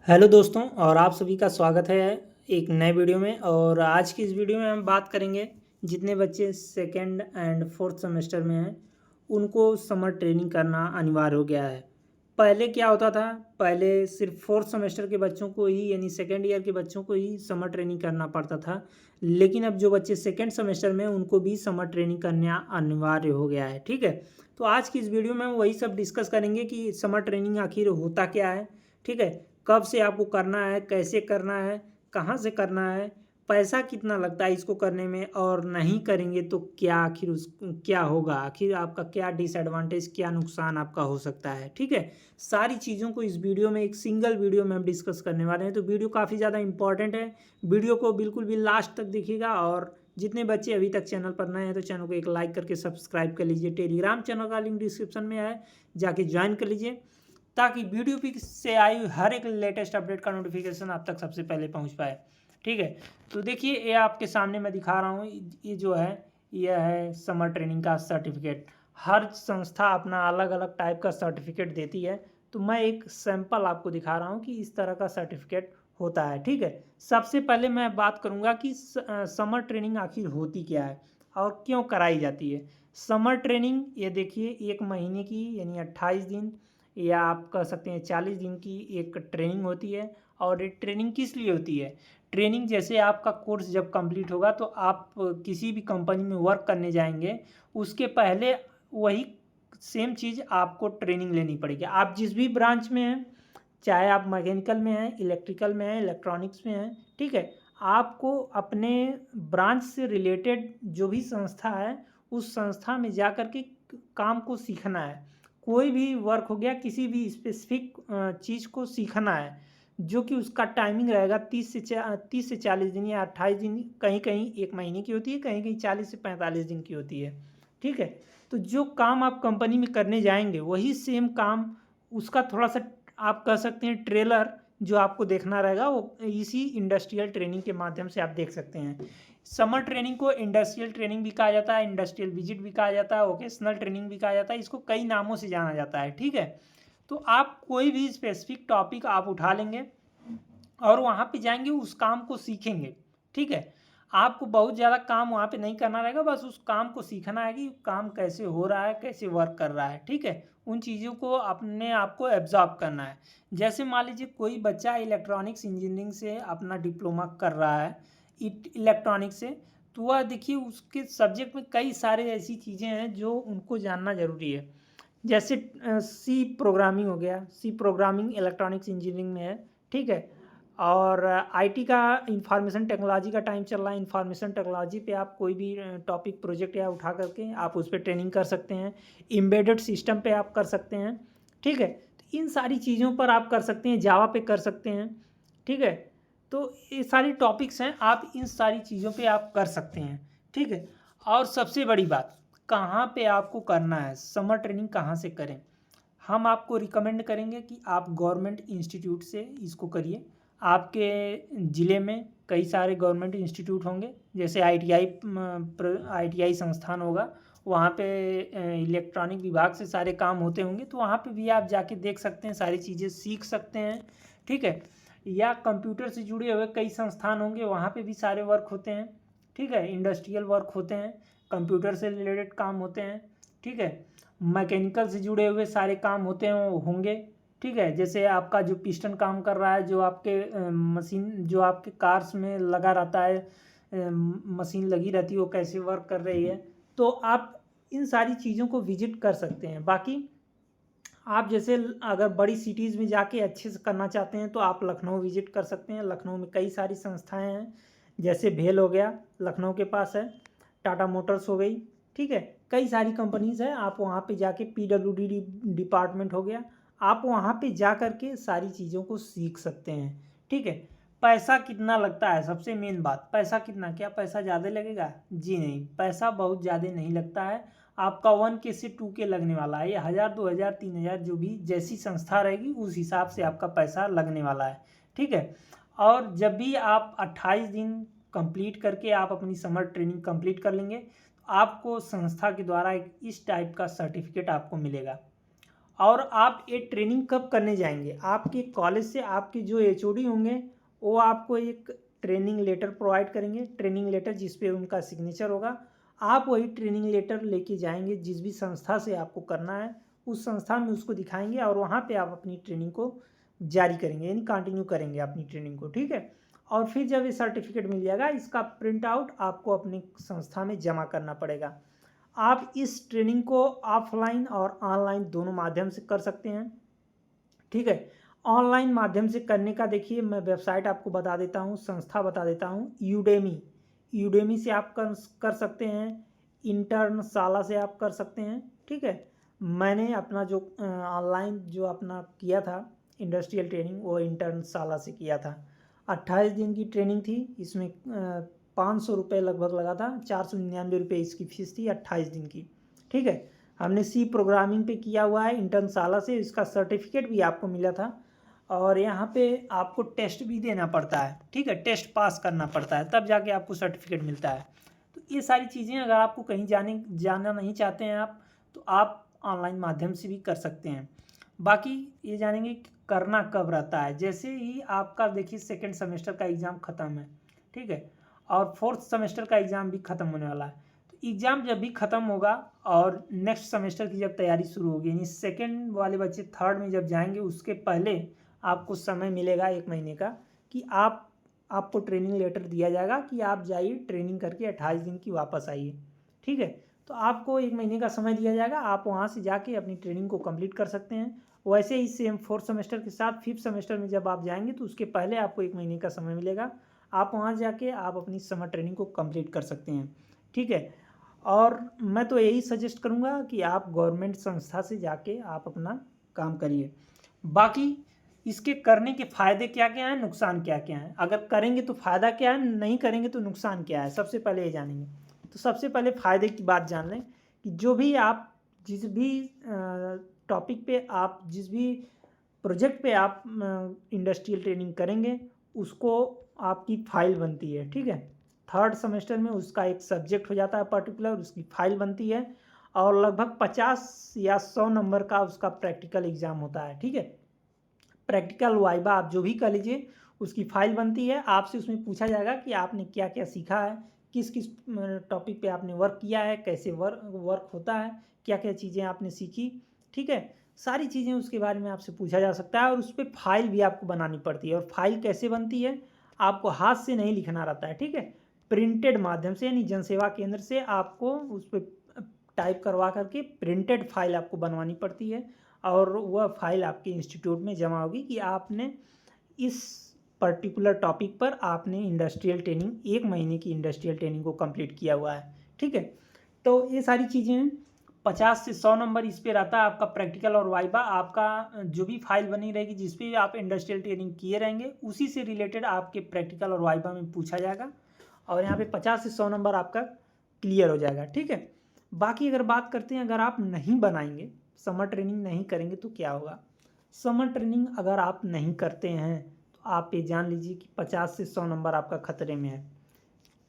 Hello दोस्तों और आप सभी का स्वागत है एक नए वीडियो में। और आज की इस वीडियो में हम बात करेंगे जितने बच्चे सेकेंड एंड फोर्थ सेमेस्टर में हैं उनको समर ट्रेनिंग करना अनिवार्य हो गया है। पहले क्या होता था, पहले सिर्फ फोर्थ सेमेस्टर के बच्चों को ही यानी सेकेंड ईयर के बच्चों को ही समर ट्रेनिंग करना पड़ता था, लेकिन अब जो बच्चे सेकेंड सेमेस्टर में उनको भी समर ट्रेनिंग करना अनिवार्य हो गया है। ठीक है, तो आज की इस वीडियो में हम वही सब डिस्कस करेंगे कि समर ट्रेनिंग आखिर होता क्या है। ठीक है, कब से आपको करना है, कैसे करना है, कहाँ से करना है, पैसा कितना लगता है इसको करने में, और नहीं करेंगे तो क्या आखिर उस क्या होगा, आखिर आपका क्या डिसएडवांटेज, क्या नुकसान आपका हो सकता है। ठीक है, सारी चीज़ों को इस वीडियो में एक सिंगल वीडियो में हम डिस्कस करने वाले हैं, तो वीडियो काफ़ी ज़्यादा इंपॉर्टेंट है। वीडियो को बिल्कुल भी लास्ट तक देखिएगा। और जितने बच्चे अभी तक चैनल पर नए हैं तो चैनल को एक लाइक करके सब्सक्राइब कर लीजिए। टेलीग्राम चैनल का लिंक डिस्क्रिप्शन में है, जाके ज्वाइन कर लीजिए ताकि वीडियो पे से आई हर एक लेटेस्ट अपडेट का नोटिफिकेशन आप तक सबसे पहले पहुंच पाए। ठीक है, तो देखिए ये आपके सामने मैं दिखा रहा हूँ, ये जो है यह है समर ट्रेनिंग का सर्टिफिकेट। हर संस्था अपना अलग अलग टाइप का सर्टिफिकेट देती है, तो मैं एक सैंपल आपको दिखा रहा हूँ कि इस तरह का सर्टिफिकेट होता है। ठीक है, सबसे पहले मैं बात करूँगा कि समर ट्रेनिंग आखिर होती क्या है और क्यों कराई जाती है। समर ट्रेनिंग ये देखिए 1 महीने की यानी 28 दिन या आप कह सकते हैं 40 दिन की एक ट्रेनिंग होती है। और ये ट्रेनिंग किस लिए होती है, ट्रेनिंग जैसे आपका कोर्स जब कंप्लीट होगा तो आप किसी भी कंपनी में वर्क करने जाएंगे, उसके पहले वही सेम चीज़ आपको ट्रेनिंग लेनी पड़ेगी। आप जिस भी ब्रांच में हैं, चाहे आप मैकेनिकल में हैं, इलेक्ट्रिकल में हैं, इलेक्ट्रॉनिक्स में हैं, ठीक है, आपको अपने ब्रांच से रिलेटेड जो भी संस्था है उस संस्था में जा कर के काम को सीखना है। कोई भी वर्क हो गया, किसी भी स्पेसिफिक चीज़ को सीखना है, जो कि उसका टाइमिंग रहेगा 30 से 40 दिन या 28 दिन, कहीं कहीं 1 महीने की होती है, कहीं कहीं 40 से 45 दिन की होती है। ठीक है, तो जो काम आप कंपनी में करने जाएंगे वही सेम काम, उसका थोड़ा सा आप कह सकते हैं ट्रेलर जो आपको देखना रहेगा वो इसी इंडस्ट्रियल ट्रेनिंग के माध्यम से आप देख सकते हैं। समर ट्रेनिंग को इंडस्ट्रियल ट्रेनिंग भी कहा जाता है, इंडस्ट्रियल विजिट भी कहा जाता है, वोकेशनल ट्रेनिंग भी कहा जाता है, इसको कई नामों से जाना जाता है। ठीक है, तो आप कोई भी स्पेसिफिक टॉपिक आप उठा लेंगे और वहाँ पे जाएंगे, उस काम को सीखेंगे। ठीक है, आपको बहुत ज़्यादा काम वहाँ पे नहीं करना रहेगा, बस उस काम को सीखना है कि काम कैसे हो रहा है, कैसे वर्क कर रहा है। ठीक है, उन चीज़ों को अपने आप को एब्जॉर्ब करना है। जैसे मान लीजिए कोई बच्चा इलेक्ट्रॉनिक्स इंजीनियरिंग से अपना डिप्लोमा कर रहा है इलेक्ट्रॉनिक्स से, तो वह देखिए उसके सब्जेक्ट में कई सारे ऐसी चीज़ें हैं जो उनको जानना ज़रूरी है। जैसे सी प्रोग्रामिंग हो गया, सी प्रोग्रामिंग इलेक्ट्रॉनिक्स इंजीनियरिंग में है। ठीक है, और आईटी का इंफॉर्मेशन टेक्नोलॉजी का टाइम चल रहा है, इंफॉर्मेशन टेक्नोलॉजी पे आप कोई भी टॉपिक प्रोजेक्ट या उठा करके आप उस पर ट्रेनिंग कर सकते हैं। एम्बेडेड सिस्टम पे आप कर सकते हैं। ठीक है, तो इन सारी चीज़ों पर आप कर सकते हैं, जावा पे कर सकते हैं। ठीक है, तो ये सारी टॉपिक्स हैं, आप इन सारी चीज़ों पे आप कर सकते हैं। ठीक है, और सबसे बड़ी बात, कहाँ पे आपको करना है समर ट्रेनिंग, कहाँ से करें। हम आपको रिकमेंड करेंगे कि आप गवर्नमेंट इंस्टीट्यूट से इसको करिए। आपके ज़िले में कई सारे गवर्नमेंट इंस्टीट्यूट होंगे, जैसे आईटीआई संस्थान होगा, वहाँ पे इलेक्ट्रॉनिक विभाग से सारे काम होते होंगे, तो वहाँ पे भी आप जाके देख सकते हैं, सारी चीज़ें सीख सकते हैं। ठीक है, या कंप्यूटर से जुड़े हुए कई संस्थान होंगे, वहाँ पे भी सारे वर्क होते हैं। ठीक है, इंडस्ट्रियल वर्क होते हैं, कंप्यूटर से रिलेटेड काम होते हैं। ठीक है, मैकेनिकल से जुड़े हुए सारे काम होते हैं होंगे। ठीक है, जैसे आपका जो पिस्टन काम कर रहा है, जो आपके मशीन जो आपके कार्स में लगा रहता है, मशीन लगी रहती है, वो कैसे वर्क कर रही है, तो आप इन सारी चीज़ों को विजिट कर सकते हैं। बाकी आप जैसे अगर बड़ी सिटीज़ में जाके अच्छे से करना चाहते हैं तो आप लखनऊ विजिट कर सकते हैं। लखनऊ में कई सारी संस्थाएं हैं, जैसे भेल हो गया, लखनऊ के पास है, टाटा मोटर्स हो गई। ठीक है, कई सारी कंपनीज़ हैं, आप वहाँ पे जाके पीडब्ल्यूडी डिपार्टमेंट हो गया, आप वहाँ पे जा कर के सारी चीज़ों को सीख सकते हैं। ठीक है, पैसा कितना लगता है, सबसे मेन बात, पैसा कितना, क्या पैसा ज़्यादा लगेगा? जी नहीं, पैसा बहुत ज़्यादा नहीं लगता है। आपका 1K से 2K लगने वाला है, ये 1000 2000 3000 जो भी जैसी संस्था रहेगी उस हिसाब से आपका पैसा लगने वाला है। ठीक है, और जब भी आप 28 दिन कंप्लीट करके आप अपनी समर ट्रेनिंग कंप्लीट कर लेंगे, तो आपको संस्था के द्वारा एक इस टाइप का सर्टिफिकेट आपको मिलेगा। और आप ये ट्रेनिंग कब करने जाएंगे, आपके कॉलेज से आपके जो एचओडी होंगे वो आपको एक ट्रेनिंग लेटर प्रोवाइड करेंगे, ट्रेनिंग लेटर जिस पे उनका सिग्नेचर होगा। आप वही ट्रेनिंग लेटर लेके जाएंगे जिस भी संस्था से आपको करना है, उस संस्था में उसको दिखाएंगे और वहाँ पे आप अपनी ट्रेनिंग को जारी करेंगे, यानी कंटिन्यू करेंगे अपनी ट्रेनिंग को, ठीक है। और फिर जब ये सर्टिफिकेट मिल जाएगा, इसका प्रिंट आउट आपको अपनी संस्था में जमा करना पड़ेगा। आप इस ट्रेनिंग को ऑफलाइन और ऑनलाइन दोनों माध्यम से कर सकते हैं, ठीक है। ऑनलाइन माध्यम से करने का देखिए मैं वेबसाइट आपको बता देता हूँ, संस्था बता देता हूँ, यूडेमी से आप कर सकते हैं, इंटर्नशाला से आप कर सकते हैं, ठीक है। मैंने अपना जो ऑनलाइन जो अपना किया था इंडस्ट्रियल ट्रेनिंग, वो इंटर्नशाला से किया था। 28 दिन की ट्रेनिंग थी, इसमें 500 रुपये लगभग लगा था, 499 रुपये इसकी फ़ीस थी 28 दिन की, ठीक है। हमने सी प्रोग्रामिंग पे किया हुआ है इंटर्नशाला से, इसका सर्टिफिकेट भी आपको मिला था। और यहाँ पे आपको टेस्ट भी देना पड़ता है, ठीक है, टेस्ट पास करना पड़ता है तब जाके आपको सर्टिफिकेट मिलता है। तो ये सारी चीज़ें अगर आपको कहीं जाना नहीं चाहते हैं आप, तो आप ऑनलाइन माध्यम से भी कर सकते हैं। बाकी ये जानेंगे कि करना कब रहता है। जैसे ही आपका देखिए सेकेंड सेमेस्टर का एग्ज़ाम ख़त्म है, ठीक है, और फोर्थ सेमेस्टर का एग्ज़ाम भी ख़त्म होने वाला है, तो एग्ज़ाम जब भी ख़त्म होगा और नेक्स्ट सेमेस्टर की जब तैयारी शुरू होगी, यानी सेकेंड वाले बच्चे थर्ड में जब जाएंगे, उसके पहले आपको समय मिलेगा 1 महीने का कि आपको ट्रेनिंग लेटर दिया जाएगा कि आप जाइए ट्रेनिंग करके 28 दिन की वापस आइए, ठीक है। तो आपको 1 महीने का समय दिया जाएगा, आप वहाँ से जाके अपनी ट्रेनिंग को कंप्लीट कर सकते हैं। वैसे ही सेम फोर्थ सेमेस्टर के साथ फिफ्थ सेमेस्टर में जब आप जाएंगे तो उसके पहले आपको 1 महीने का समय मिलेगा, आप वहाँ जाके आप अपनी समर ट्रेनिंग को कंप्लीट कर सकते हैं, ठीक है। और मैं तो यही सजेस्ट करूँगा कि आप गवर्नमेंट संस्था से जाके आप अपना काम करिए। बाकी इसके करने के फ़ायदे क्या क्या हैं, नुकसान क्या क्या हैं, अगर करेंगे तो फ़ायदा क्या है, नहीं करेंगे तो नुकसान क्या है, सबसे पहले ये जानेंगे। तो सबसे पहले फ़ायदे की बात जान लें कि जो भी आप जिस भी टॉपिक पे आप जिस भी प्रोजेक्ट पे आप इंडस्ट्रियल ट्रेनिंग करेंगे, उसको आपकी फ़ाइल बनती है, ठीक है। थर्ड सेमेस्टर में उसका एक सब्जेक्ट हो जाता है पर्टिकुलर, उसकी फ़ाइल बनती है और लगभग 50 या 100 नंबर का उसका प्रैक्टिकल एग्ज़ाम होता है, ठीक है। प्रैक्टिकल वाइवा आप जो भी कर लीजिए, उसकी फ़ाइल बनती है, आपसे उसमें पूछा जाएगा कि आपने क्या क्या सीखा है, किस किस टॉपिक पे आपने वर्क किया है, कैसे वर्क होता है, क्या क्या चीज़ें आपने सीखी, ठीक है। सारी चीज़ें उसके बारे में आपसे पूछा जा सकता है और उस पर फाइल भी आपको बनानी पड़ती है। और फाइल कैसे बनती है, आपको हाथ से नहीं लिखना रहता है, ठीक है, प्रिंटेड माध्यम से, यानी जनसेवा केंद्र से आपको उस पर टाइप करवा करके प्रिंटेड फाइल आपको बनवानी पड़ती है और वह फाइल आपके इंस्टीट्यूट में जमा होगी कि आपने इस पर्टिकुलर टॉपिक पर आपने इंडस्ट्रियल ट्रेनिंग 1 महीने की इंडस्ट्रियल ट्रेनिंग को कंप्लीट किया हुआ है, ठीक है। तो ये सारी चीज़ें 50 से 100 नंबर इस पे रहता है आपका प्रैक्टिकल और वाइवा। आपका जो भी फाइल बनी रहेगी जिस पे आप इंडस्ट्रियल ट्रेनिंग किए रहेंगे, उसी से रिलेटेड आपके प्रैक्टिकल और वाइवा में पूछा जाएगा और यहाँ पे 50 से 100 नंबर आपका क्लियर हो जाएगा, ठीक है। बाकी अगर बात करते हैं, अगर आप नहीं बनाएंगे, समर ट्रेनिंग नहीं करेंगे तो क्या होगा। समर ट्रेनिंग अगर आप नहीं करते हैं तो आप ये जान लीजिए कि 50 से 100 नंबर आपका खतरे में है।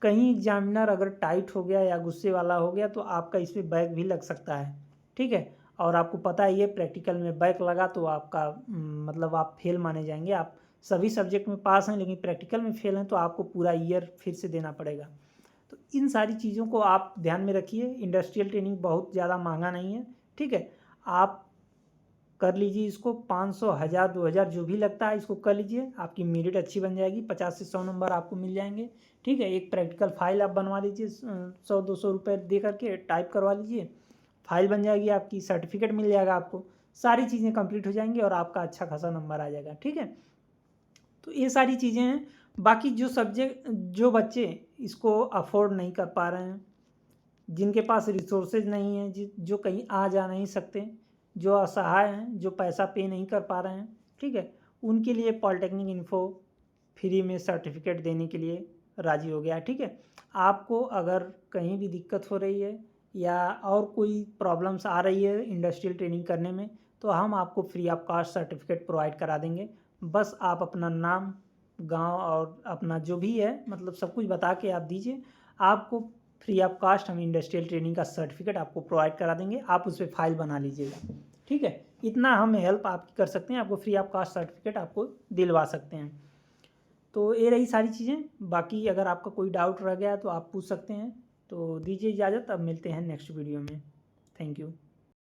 कहीं एग्जामिनर अगर टाइट हो गया या गुस्से वाला हो गया तो आपका इसमें बैक भी लग सकता है, ठीक है। और आपको पता ही है प्रैक्टिकल में बैक लगा तो आपका मतलब आप फेल माने जाएंगे। आप सभी सब्जेक्ट में पास हैं लेकिन प्रैक्टिकल में फेल हैं तो आपको पूरा ईयर फिर से देना पड़ेगा। तो इन सारी चीज़ों को आप ध्यान में रखिए। इंडस्ट्रियल ट्रेनिंग बहुत ज़्यादा महंगा नहीं है, ठीक है। आप कर लीजिए इसको, 500, 1000, 2000 जो भी लगता है इसको कर लीजिए, आपकी मेरिट अच्छी बन जाएगी, 50 से 100 नंबर आपको मिल जाएंगे, ठीक है। एक प्रैक्टिकल फाइल आप बनवा लीजिए, 100-200 रुपये दे करके टाइप करवा लीजिए, फाइल बन जाएगी आपकी, सर्टिफिकेट मिल जाएगा आपको, सारी चीज़ें कंप्लीट हो जाएंगी और आपका अच्छा खासा नंबर आ जाएगा, ठीक है। तो ये सारी चीज़ें हैं। बाकी जो बच्चे इसको अफोर्ड नहीं कर पा रहे हैं, जिनके पास रिसोर्सेज नहीं है, जो कहीं आ जा नहीं सकते, जो असहाय हैं, जो पैसा पे नहीं कर पा रहे हैं, ठीक है, उनके लिए पॉलिटेक्निक इन्फो फ्री में सर्टिफिकेट देने के लिए राजी हो गया, ठीक है। आपको अगर कहीं भी दिक्कत हो रही है या और कोई प्रॉब्लम्स आ रही है इंडस्ट्रियल ट्रेनिंग करने में, तो हम आपको free of caste certificate provide करा देंगे। बस आप अपना नाम, गांव और अपना जो भी है मतलब सब कुछ बता के आप दीजिए, आपको फ्री ऑफ कास्ट हम इंडस्ट्रियल ट्रेनिंग का सर्टिफिकेट आपको प्रोवाइड करा देंगे, आप उस पर फाइल बना लीजिएगा, ठीक है। इतना हम हेल्प आपकी कर सकते हैं, आपको फ्री ऑफ कास्ट सर्टिफिकेट आपको दिलवा सकते हैं। तो ये रही सारी चीज़ें। बाकी अगर आपका कोई डाउट रह गया तो आप पूछ सकते हैं। तो दीजिए इजाज़त, अब मिलते हैं नेक्स्ट वीडियो में। Thank you.